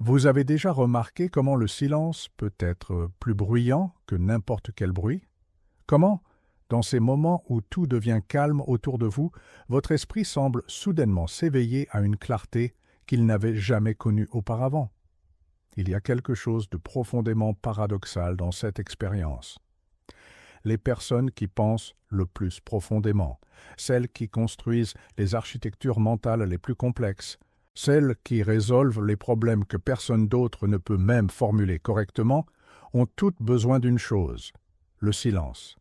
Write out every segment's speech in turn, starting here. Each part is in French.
Vous avez déjà remarqué comment le silence peut être plus bruyant que n'importe quel bruit? Comment, dans ces moments où tout devient calme autour de vous, votre esprit semble soudainement s'éveiller à une clarté qu'il n'avait jamais connue auparavant? Il y a quelque chose de profondément paradoxal dans cette expérience. Les personnes qui pensent le plus profondément, celles qui construisent les architectures mentales les plus complexes, celles qui résolvent les problèmes que personne d'autre ne peut même formuler correctement, ont toutes besoin d'une chose, le silence.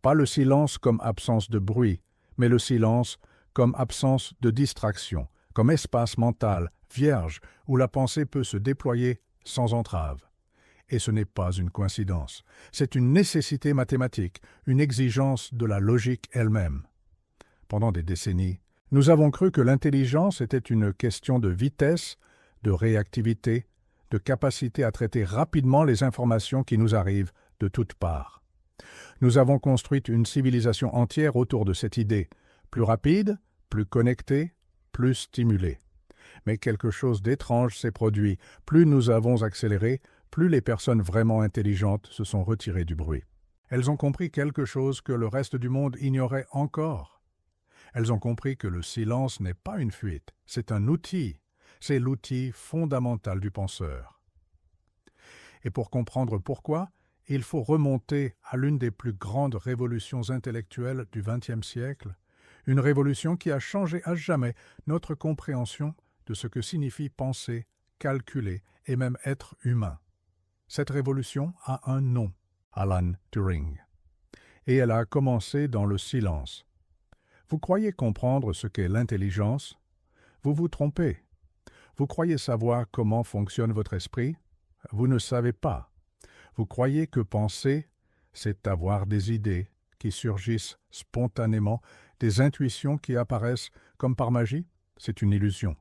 Pas le silence comme absence de bruit, mais le silence comme absence de distraction, comme espace mental, vierge, où la pensée peut se déployer sans entrave. Et ce n'est pas une coïncidence, c'est une nécessité mathématique, une exigence de la logique elle-même. Pendant des décennies, nous avons cru que l'intelligence était une question de vitesse, de réactivité, de capacité à traiter rapidement les informations qui nous arrivent de toutes parts. Nous avons construit une civilisation entière autour de cette idée, plus rapide, plus connectée, plus stimulée. Mais quelque chose d'étrange s'est produit. Plus nous avons accéléré, plus les personnes vraiment intelligentes se sont retirées du bruit. Elles ont compris quelque chose que le reste du monde ignorait encore. Elles ont compris que le silence n'est pas une fuite, c'est un outil. C'est l'outil fondamental du penseur. Et pour comprendre pourquoi, il faut remonter à l'une des plus grandes révolutions intellectuelles du XXe siècle, une révolution qui a changé à jamais notre compréhension de ce que signifie penser, calculer et même être humain. Cette révolution a un nom, Alan Turing. Et elle a commencé dans le silence. Vous croyez comprendre ce qu'est l'intelligence? Vous vous trompez. Vous croyez savoir comment fonctionne votre esprit? Vous ne savez pas. Vous croyez que penser, c'est avoir des idées qui surgissent spontanément, des intuitions qui apparaissent comme par magie? C'est une illusion.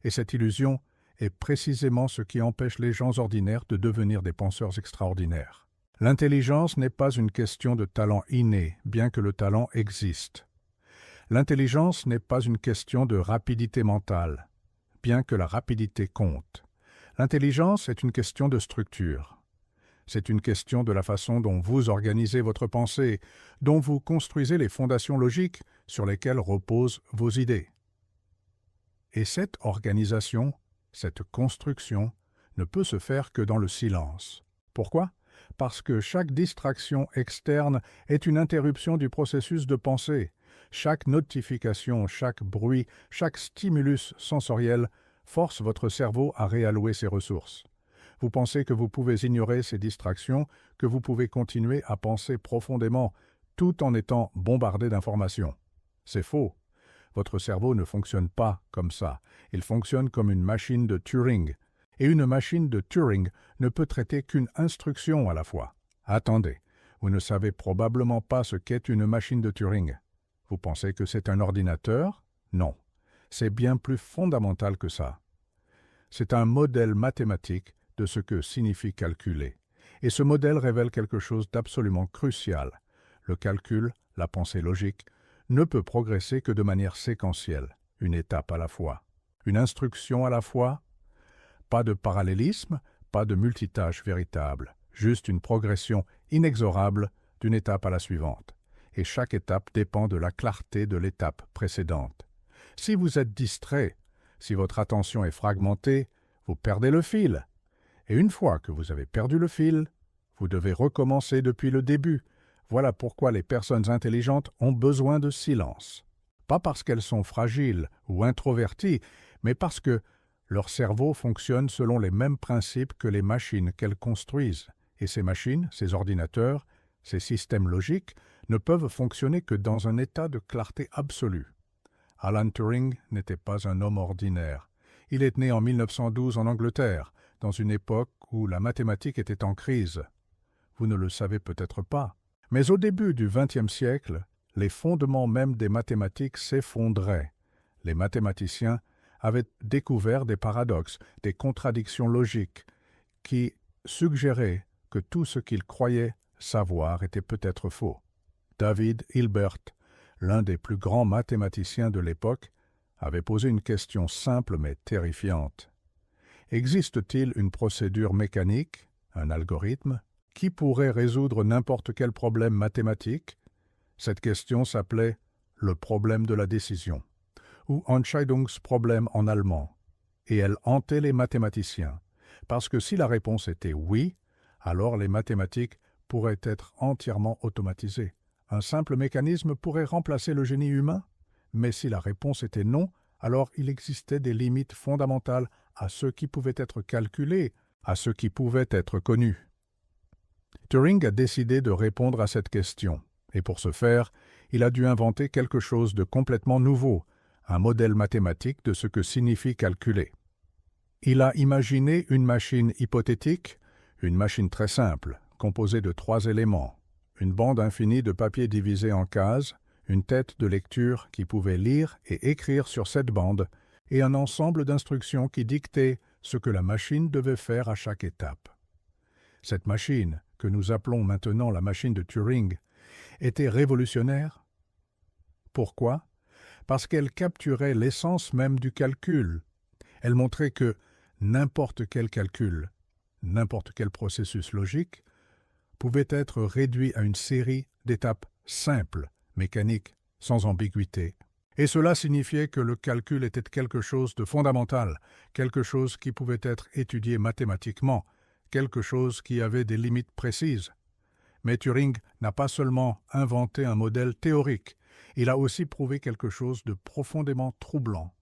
Et cette illusion est précisément ce qui empêche les gens ordinaires de devenir des penseurs extraordinaires. L'intelligence n'est pas une question de talent inné, bien que le talent existe. L'intelligence n'est pas une question de rapidité mentale, bien que la rapidité compte. L'intelligence est une question de structure. C'est une question de la façon dont vous organisez votre pensée, dont vous construisez les fondations logiques sur lesquelles reposent vos idées. Et cette organisation, cette construction, ne peut se faire que dans le silence. Pourquoi? Parce que chaque distraction externe est une interruption du processus de pensée. Chaque notification, chaque bruit, chaque stimulus sensoriel force votre cerveau à réallouer ses ressources. Vous pensez que vous pouvez ignorer ces distractions, que vous pouvez continuer à penser profondément, tout en étant bombardé d'informations. C'est faux. Votre cerveau ne fonctionne pas comme ça. Il fonctionne comme une machine de Turing. Et une machine de Turing ne peut traiter qu'une instruction à la fois. Attendez, vous ne savez probablement pas ce qu'est une machine de Turing. Vous pensez que c'est un ordinateur? Non. C'est bien plus fondamental que ça. C'est un modèle mathématique de ce que signifie calculer. Et ce modèle révèle quelque chose d'absolument crucial. Le calcul, la pensée logique, ne peut progresser que de manière séquentielle, une étape à la fois. Une instruction à la fois, pas de parallélisme, pas de multitâche véritable, juste une progression inexorable d'une étape à la suivante. Et chaque étape dépend de la clarté de l'étape précédente. Si vous êtes distrait, si votre attention est fragmentée, vous perdez le fil. Et une fois que vous avez perdu le fil, vous devez recommencer depuis le début. Voilà pourquoi les personnes intelligentes ont besoin de silence. Pas parce qu'elles sont fragiles ou introverties, mais parce que leur cerveau fonctionne selon les mêmes principes que les machines qu'elles construisent. Et ces machines, ces ordinateurs, ces systèmes logiques ne peuvent fonctionner que dans un état de clarté absolue. Alan Turing n'était pas un homme ordinaire. Il est né en 1912 en Angleterre, dans une époque où la mathématique était en crise. Vous ne le savez peut-être pas. Mais au début du XXe siècle, les fondements même des mathématiques s'effondraient. Les mathématiciens avaient découvert des paradoxes, des contradictions logiques, qui suggéraient que tout ce qu'ils croyaient savoir était peut-être faux. David Hilbert, l'un des plus grands mathématiciens de l'époque, avait posé une question simple mais terrifiante. Existe-t-il une procédure mécanique, un algorithme, qui pourrait résoudre n'importe quel problème mathématique? Cette question s'appelait le problème de la décision, ou Entscheidungsproblem en allemand, et elle hantait les mathématiciens, parce que si la réponse était oui, alors les mathématiques pourraient être entièrement automatisées. Un simple mécanisme pourrait remplacer le génie humain, mais si la réponse était non, alors il existait des limites fondamentales à ce qui pouvait être calculé, à ce qui pouvait être connu. Turing a décidé de répondre à cette question, et pour ce faire, il a dû inventer quelque chose de complètement nouveau, un modèle mathématique de ce que signifie calculer. Il a imaginé une machine hypothétique, une machine très simple, composée de 3 éléments, une bande infinie de papier divisé en cases, une tête de lecture qui pouvait lire et écrire sur cette bande, et un ensemble d'instructions qui dictaient ce que la machine devait faire à chaque étape. Cette machine, que nous appelons maintenant la machine de Turing, était révolutionnaire. Pourquoi? Parce qu'elle capturait l'essence même du calcul. Elle montrait que n'importe quel calcul, n'importe quel processus logique, pouvait être réduit à une série d'étapes simples, mécaniques, sans ambiguïté. Et cela signifiait que le calcul était quelque chose de fondamental, quelque chose qui pouvait être étudié mathématiquement, quelque chose qui avait des limites précises. Mais Turing n'a pas seulement inventé un modèle théorique, il a aussi prouvé quelque chose de profondément troublant.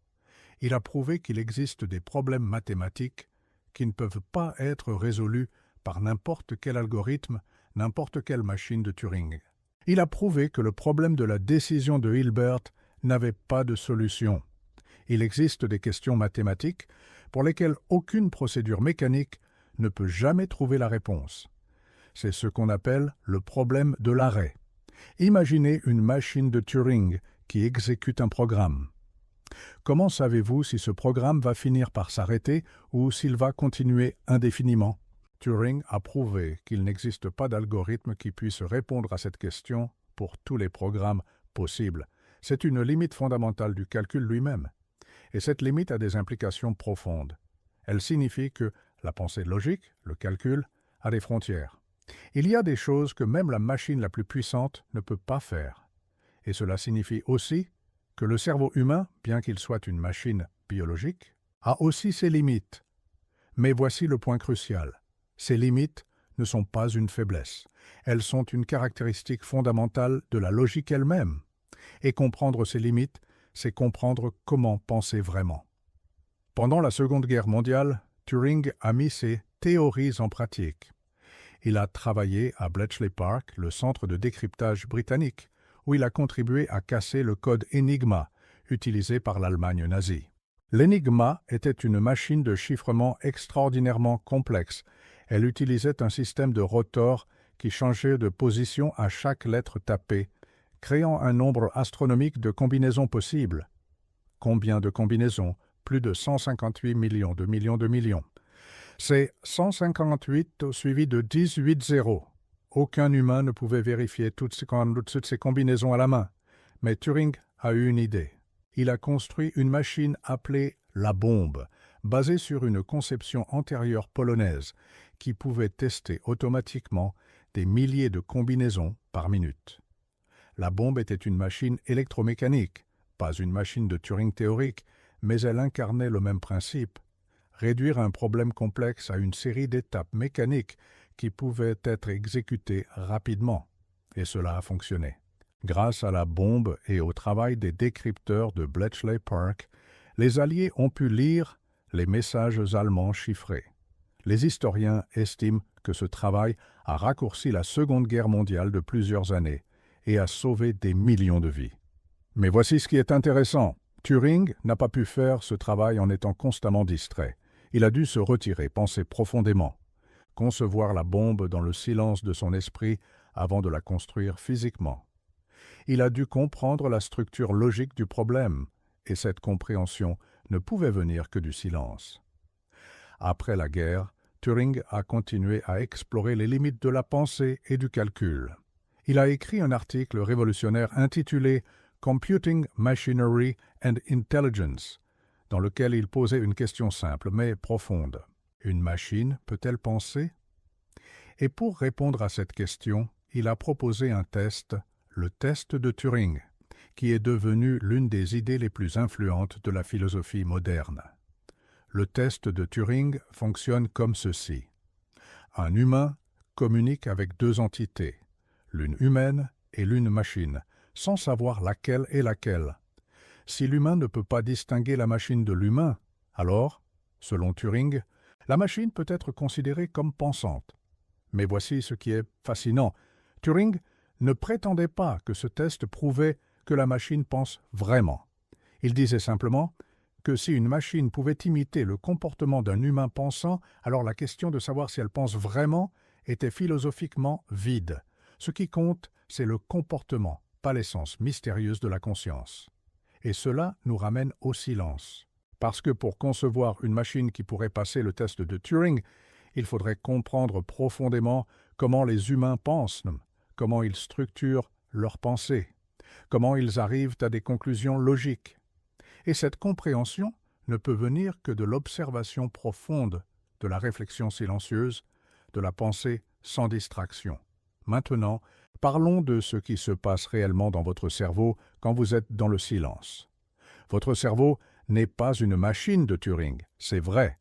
Il a prouvé qu'il existe des problèmes mathématiques qui ne peuvent pas être résolus par n'importe quel algorithme, n'importe quelle machine de Turing. Il a prouvé que le problème de la décision de Hilbert n'avait pas de solution. Il existe des questions mathématiques pour lesquelles aucune procédure mécanique ne peut jamais trouver la réponse. C'est ce qu'on appelle le problème de l'arrêt. Imaginez une machine de Turing qui exécute un programme. Comment savez-vous si ce programme va finir par s'arrêter ou s'il va continuer indéfiniment? Turing a prouvé qu'il n'existe pas d'algorithme qui puisse répondre à cette question pour tous les programmes possibles. C'est une limite fondamentale du calcul lui-même. Et cette limite a des implications profondes. Elle signifie que la pensée logique, le calcul, a des frontières. Il y a des choses que même la machine la plus puissante ne peut pas faire. Et cela signifie aussi que le cerveau humain, bien qu'il soit une machine biologique, a aussi ses limites. Mais voici le point crucial. Ces limites ne sont pas une faiblesse. Elles sont une caractéristique fondamentale de la logique elle-même. Et comprendre ces limites, c'est comprendre comment penser vraiment. Pendant la Seconde Guerre mondiale, Turing a mis ses théories en pratique. Il a travaillé à Bletchley Park, le centre de décryptage britannique, où il a contribué à casser le code Enigma, utilisé par l'Allemagne nazie. L'Enigma était une machine de chiffrement extraordinairement complexe. Elle utilisait un système de rotor qui changeait de position à chaque lettre tapée, créant un nombre astronomique de combinaisons possibles. Combien de combinaisons? Plus de 158 millions de millions de millions. C'est 158 suivi de 18 zéros. Aucun humain ne pouvait vérifier toutes ces combinaisons à la main. Mais Turing a eu une idée. Il a construit une machine appelée la bombe, basée sur une conception antérieure polonaise, qui pouvait tester automatiquement des milliers de combinaisons par minute. La bombe était une machine électromécanique, pas une machine de Turing théorique, mais elle incarnait le même principe. Réduire un problème complexe à une série d'étapes mécaniques qui pouvaient être exécutées rapidement. Et cela a fonctionné. Grâce à la bombe et au travail des décrypteurs de Bletchley Park, les Alliés ont pu lire les messages allemands chiffrés. Les historiens estiment que ce travail a raccourci la Seconde Guerre mondiale de plusieurs années et a sauvé des millions de vies. Mais voici ce qui est intéressant. Turing n'a pas pu faire ce travail en étant constamment distrait. Il a dû se retirer, penser profondément, concevoir la bombe dans le silence de son esprit avant de la construire physiquement. Il a dû comprendre la structure logique du problème, et cette compréhension ne pouvait venir que du silence. Après la guerre, Turing a continué à explorer les limites de la pensée et du calcul. Il a écrit un article révolutionnaire intitulé « Computing Machinery and Intelligence » dans lequel il posait une question simple mais profonde. Une machine peut-elle penser? Et pour répondre à cette question, il a proposé un test, le test de Turing, qui est devenu l'une des idées les plus influentes de la philosophie moderne. Le test de Turing fonctionne comme ceci. Un humain communique avec deux entités, l'une humaine et l'une machine, sans savoir laquelle est laquelle. Si l'humain ne peut pas distinguer la machine de l'humain, alors, selon Turing, la machine peut être considérée comme pensante. Mais voici ce qui est fascinant. Turing ne prétendait pas que ce test prouvait que la machine pense vraiment. Il disait simplement que si une machine pouvait imiter le comportement d'un humain pensant, alors la question de savoir si elle pense vraiment était philosophiquement vide. Ce qui compte, c'est le comportement, pas l'essence mystérieuse de la conscience. Et cela nous ramène au silence. Parce que pour concevoir une machine qui pourrait passer le test de Turing, il faudrait comprendre profondément comment les humains pensent, comment ils structurent leurs pensées, comment ils arrivent à des conclusions logiques. Et cette compréhension ne peut venir que de l'observation profonde, de la réflexion silencieuse, de la pensée sans distraction. Maintenant, parlons de ce qui se passe réellement dans votre cerveau quand vous êtes dans le silence. Votre cerveau n'est pas une machine de Turing, c'est vrai.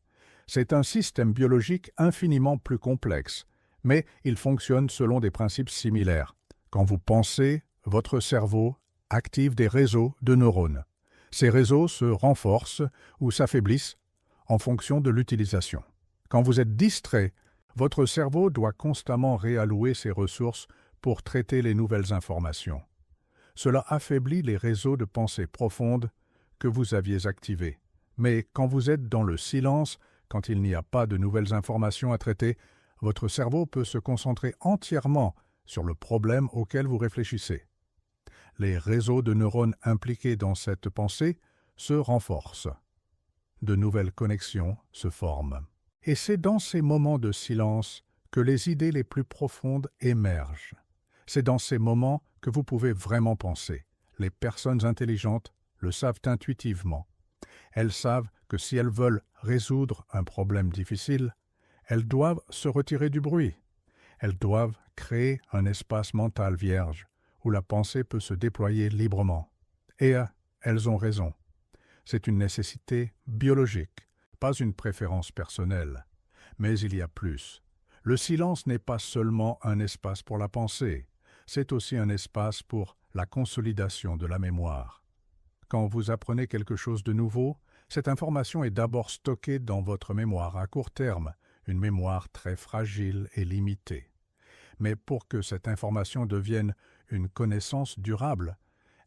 C'est un système biologique infiniment plus complexe, mais il fonctionne selon des principes similaires. Quand vous pensez, votre cerveau active des réseaux de neurones. Ces réseaux se renforcent ou s'affaiblissent en fonction de l'utilisation. Quand vous êtes distrait, votre cerveau doit constamment réallouer ses ressources pour traiter les nouvelles informations. Cela affaiblit les réseaux de pensée profonde que vous aviez activés. Mais quand vous êtes dans le silence, quand il n'y a pas de nouvelles informations à traiter, votre cerveau peut se concentrer entièrement sur le problème auquel vous réfléchissez. Les réseaux de neurones impliqués dans cette pensée se renforcent. De nouvelles connexions se forment. Et c'est dans ces moments de silence que les idées les plus profondes émergent. C'est dans ces moments que vous pouvez vraiment penser. Les personnes intelligentes le savent intuitivement. Elles savent que si elles veulent résoudre un problème difficile, elles doivent se retirer du bruit. Elles doivent créer un espace mental vierge où la pensée peut se déployer librement. Et elles ont raison. C'est une nécessité biologique, pas une préférence personnelle. Mais il y a plus. Le silence n'est pas seulement un espace pour la pensée, c'est aussi un espace pour la consolidation de la mémoire. Quand vous apprenez quelque chose de nouveau, cette information est d'abord stockée dans votre mémoire à court terme, une mémoire très fragile et limitée. Mais pour que cette information devienne une connaissance durable,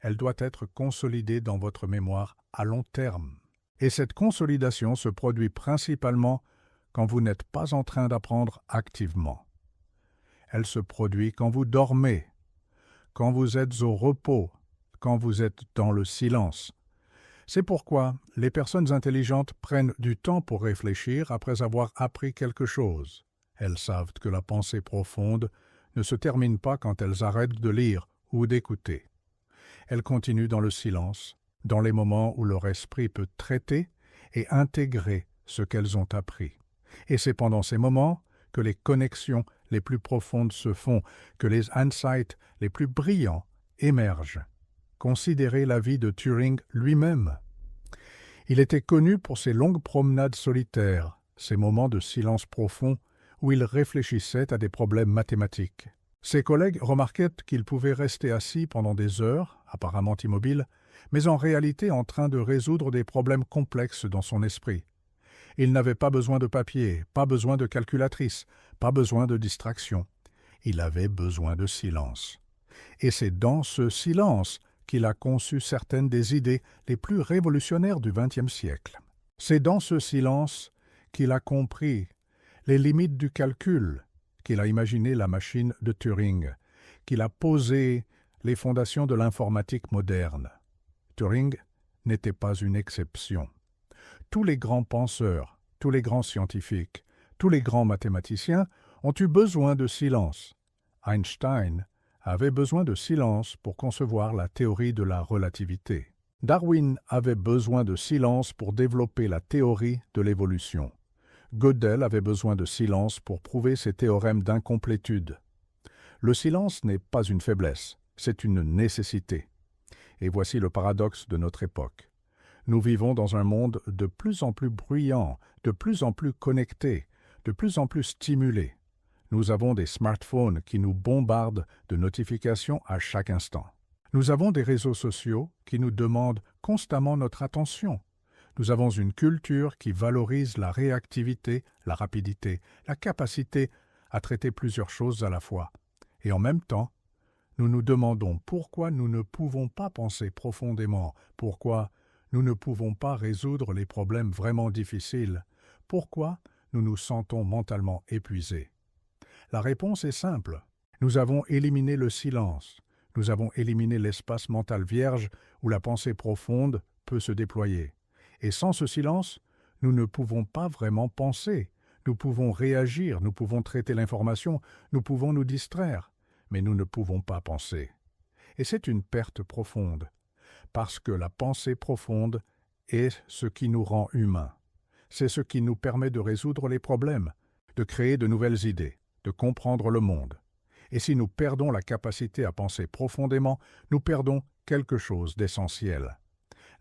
elle doit être consolidée dans votre mémoire à long terme. Et cette consolidation se produit principalement quand vous n'êtes pas en train d'apprendre activement. Elle se produit quand vous dormez, quand vous êtes au repos, quand vous êtes dans le silence. C'est pourquoi les personnes intelligentes prennent du temps pour réfléchir après avoir appris quelque chose. Elles savent que la pensée profonde ne se termine pas quand elles arrêtent de lire ou d'écouter. Elles continuent dans le silence, dans les moments où leur esprit peut traiter et intégrer ce qu'elles ont appris. Et c'est pendant ces moments que les connexions les plus profondes se font, que les insights les plus brillants émergent. Considérez la vie de Turing lui-même. Il était connu pour ses longues promenades solitaires, ces moments de silence profond où il réfléchissait à des problèmes mathématiques. Ses collègues remarquaient qu'il pouvait rester assis pendant des heures, apparemment immobile, mais en réalité en train de résoudre des problèmes complexes dans son esprit. Il n'avait pas besoin de papier, pas besoin de calculatrice, pas besoin de distraction. Il avait besoin de silence. Et c'est dans ce silence qu'il a conçu certaines des idées les plus révolutionnaires du XXe siècle. C'est dans ce silence qu'il a compris les limites du calcul, qu'il a imaginé la machine de Turing, qu'il a posé les fondations de l'informatique moderne. Turing n'était pas une exception. Tous les grands penseurs, tous les grands scientifiques, tous les grands mathématiciens ont eu besoin de silence. Einstein avait besoin de silence pour concevoir la théorie de la relativité. Darwin avait besoin de silence pour développer la théorie de l'évolution. Gödel avait besoin de silence pour prouver ses théorèmes d'incomplétude. Le silence n'est pas une faiblesse, c'est une nécessité. Et voici le paradoxe de notre époque. Nous vivons dans un monde de plus en plus bruyant, de plus en plus connecté, de plus en plus stimulé. Nous avons des smartphones qui nous bombardent de notifications à chaque instant. Nous avons des réseaux sociaux qui nous demandent constamment notre attention. Nous avons une culture qui valorise la réactivité, la rapidité, la capacité à traiter plusieurs choses à la fois. Et en même temps, nous nous demandons pourquoi nous ne pouvons pas penser profondément, pourquoi nous ne pouvons pas résoudre les problèmes vraiment difficiles, pourquoi nous nous sentons mentalement épuisés. La réponse est simple. Nous avons éliminé le silence. Nous avons éliminé l'espace mental vierge où la pensée profonde peut se déployer. Et sans ce silence, nous ne pouvons pas vraiment penser. Nous pouvons réagir, nous pouvons traiter l'information, nous pouvons nous distraire, mais nous ne pouvons pas penser. Et c'est une perte profonde, parce que la pensée profonde est ce qui nous rend humains. C'est ce qui nous permet de résoudre les problèmes, de créer de nouvelles idées, de comprendre le monde. Et si nous perdons la capacité à penser profondément, nous perdons quelque chose d'essentiel.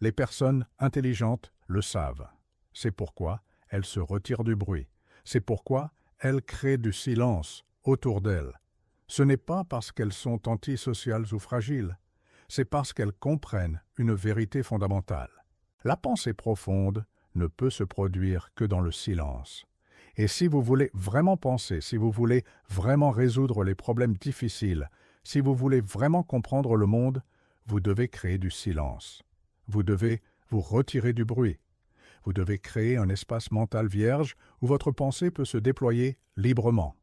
Les personnes intelligentes le savent. C'est pourquoi elles se retirent du bruit. C'est pourquoi elles créent du silence autour d'elles. Ce n'est pas parce qu'elles sont antisociales ou fragiles. C'est parce qu'elles comprennent une vérité fondamentale. La pensée profonde ne peut se produire que dans le silence. Et si vous voulez vraiment penser, si vous voulez vraiment résoudre les problèmes difficiles, si vous voulez vraiment comprendre le monde, vous devez créer du silence. Vous devez vous retirer du bruit. Vous devez créer un espace mental vierge où votre pensée peut se déployer librement.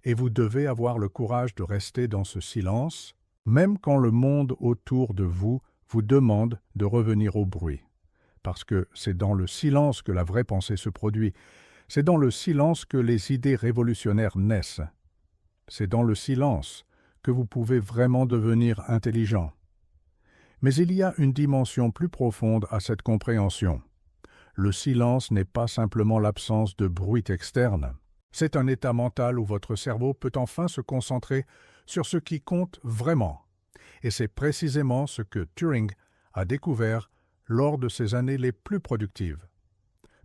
Et vous devez avoir le courage de rester dans ce silence, même quand le monde autour de vous vous demande de revenir au bruit. Parce que c'est dans le silence que la vraie pensée se produit. C'est dans le silence que les idées révolutionnaires naissent. C'est dans le silence que vous pouvez vraiment devenir intelligent. Mais il y a une dimension plus profonde à cette compréhension. Le silence n'est pas simplement l'absence de bruit externe. C'est un état mental où votre cerveau peut enfin se concentrer sur ce qui compte vraiment. Et c'est précisément ce que Turing a découvert lors de ses années les plus productives.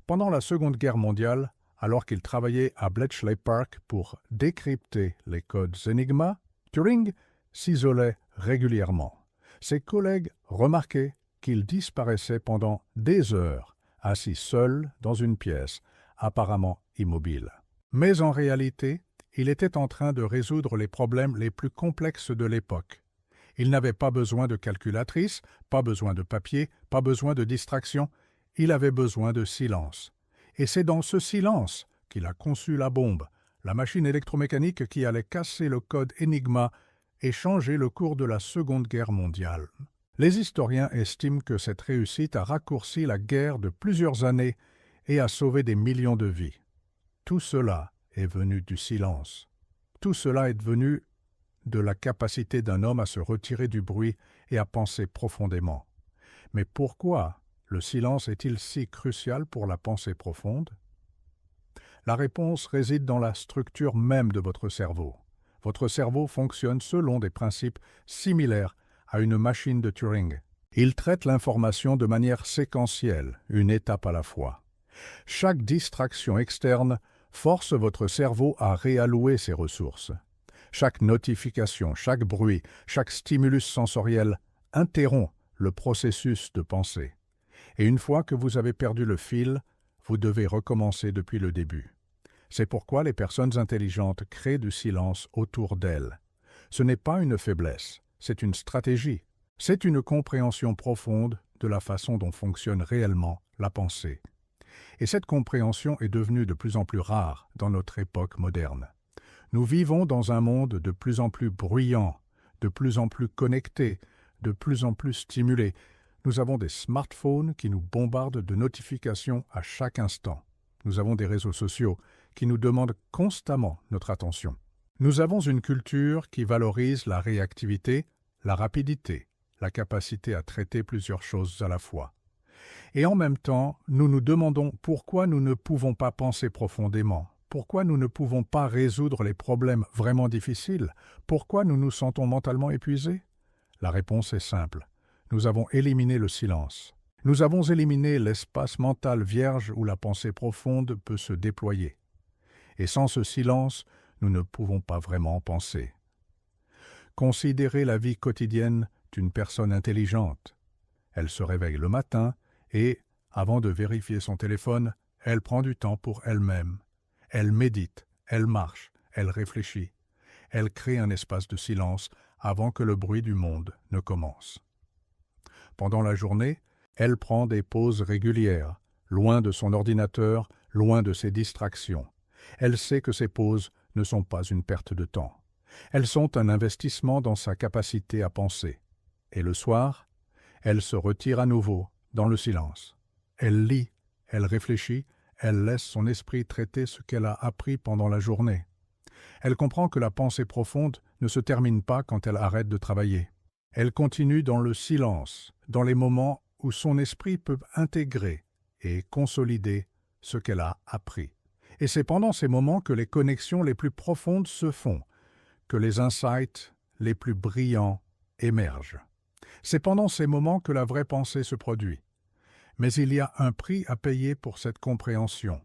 Pendant la Seconde Guerre mondiale, alors qu'il travaillait à Bletchley Park pour décrypter les codes Enigma, Turing s'isolait régulièrement. Ses collègues remarquaient qu'il disparaissait pendant des heures, assis seul dans une pièce, apparemment immobile. Mais en réalité, il était en train de résoudre les problèmes les plus complexes de l'époque. Il n'avait pas besoin de calculatrice, pas besoin de papier, pas besoin de distraction. Il avait besoin de silence. Et c'est dans ce silence qu'il a conçu la bombe, la machine électromécanique qui allait casser le code Enigma et changer le cours de la Seconde Guerre mondiale. Les historiens estiment que cette réussite a raccourci la guerre de plusieurs années et a sauvé des millions de vies. Tout cela est venu du silence. Tout cela est venu de la capacité d'un homme à se retirer du bruit et à penser profondément. Mais pourquoi le silence est-il si crucial pour la pensée profonde? La réponse réside dans la structure même de votre cerveau. Votre cerveau fonctionne selon des principes similaires à une machine de Turing. Il traite l'information de manière séquentielle, une étape à la fois. Chaque distraction externe force votre cerveau à réallouer ses ressources. Chaque notification, chaque bruit, chaque stimulus sensoriel interrompt le processus de pensée. Et une fois que vous avez perdu le fil, vous devez recommencer depuis le début. C'est pourquoi les personnes intelligentes créent du silence autour d'elles. Ce n'est pas une faiblesse, c'est une stratégie. C'est une compréhension profonde de la façon dont fonctionne réellement la pensée. Et cette compréhension est devenue de plus en plus rare dans notre époque moderne. Nous vivons dans un monde de plus en plus bruyant, de plus en plus connecté, de plus en plus stimulé. Nous avons des smartphones qui nous bombardent de notifications à chaque instant. Nous avons des réseaux sociaux qui nous demandent constamment notre attention. Nous avons une culture qui valorise la réactivité, la rapidité, la capacité à traiter plusieurs choses à la fois. Et en même temps, nous nous demandons pourquoi nous ne pouvons pas penser profondément, pourquoi nous ne pouvons pas résoudre les problèmes vraiment difficiles, pourquoi nous nous sentons mentalement épuisés. La réponse est simple. Nous avons éliminé le silence. Nous avons éliminé l'espace mental vierge où la pensée profonde peut se déployer. Et sans ce silence, nous ne pouvons pas vraiment penser. Considérez la vie quotidienne d'une personne intelligente. Elle se réveille le matin et, avant de vérifier son téléphone, elle prend du temps pour elle-même. Elle médite, elle marche, elle réfléchit. Elle crée un espace de silence avant que le bruit du monde ne commence. Pendant la journée, elle prend des pauses régulières, loin de son ordinateur, loin de ses distractions. Elle sait que ces pauses ne sont pas une perte de temps. Elles sont un investissement dans sa capacité à penser. Et le soir, elle se retire à nouveau dans le silence. Elle lit, elle réfléchit, elle laisse son esprit traiter ce qu'elle a appris pendant la journée. Elle comprend que la pensée profonde ne se termine pas quand elle arrête de travailler. Elle continue dans le silence, dans les moments où son esprit peut intégrer et consolider ce qu'elle a appris. Et c'est pendant ces moments que les connexions les plus profondes se font, que les insights les plus brillants émergent. C'est pendant ces moments que la vraie pensée se produit. Mais il y a un prix à payer pour cette compréhension.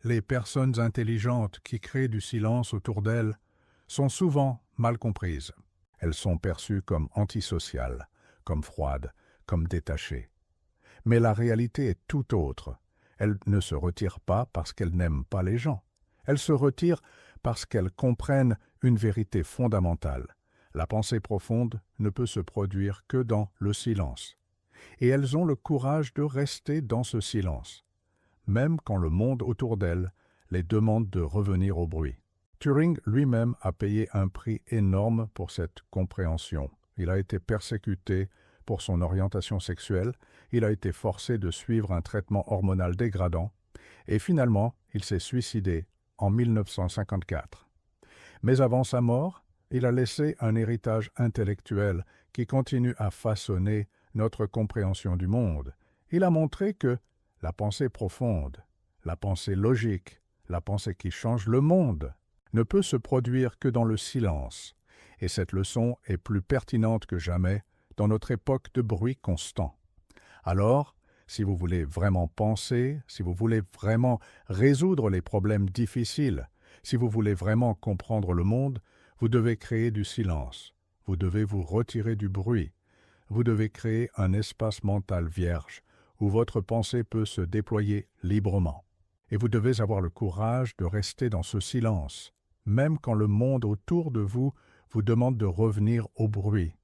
Les personnes intelligentes qui créent du silence autour d'elles sont souvent mal comprises. Elles sont perçues comme antisociales, comme froides, comme détachées. Mais la réalité est tout autre. Elles ne se retirent pas parce qu'elles n'aiment pas les gens. Elles se retirent parce qu'elles comprennent une vérité fondamentale. La pensée profonde ne peut se produire que dans le silence. Et elles ont le courage de rester dans ce silence, même quand le monde autour d'elles les demande de revenir au bruit. Turing lui-même a payé un prix énorme pour cette compréhension. Il a été persécuté pour son orientation sexuelle, il a été forcé de suivre un traitement hormonal dégradant, et finalement, il s'est suicidé en 1954. Mais avant sa mort, il a laissé un héritage intellectuel qui continue à façonner notre compréhension du monde. Il a montré que la pensée profonde, la pensée logique, la pensée qui change le monde, ne peut se produire que dans le silence. Et cette leçon est plus pertinente que jamais dans notre époque de bruit constant. Alors, si vous voulez vraiment penser, si vous voulez vraiment résoudre les problèmes difficiles, si vous voulez vraiment comprendre le monde, vous devez créer du silence. Vous devez vous retirer du bruit. Vous devez créer un espace mental vierge où votre pensée peut se déployer librement. Et vous devez avoir le courage de rester dans ce silence, même quand le monde autour de vous vous demande de revenir au bruit.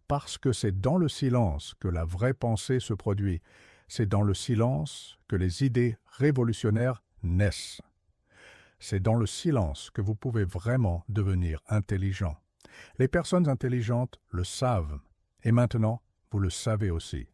Parce que c'est dans le silence que la vraie pensée se produit. C'est dans le silence que les idées révolutionnaires naissent. C'est dans le silence que vous pouvez vraiment devenir intelligent. Les personnes intelligentes le savent. Et maintenant, vous le savez aussi.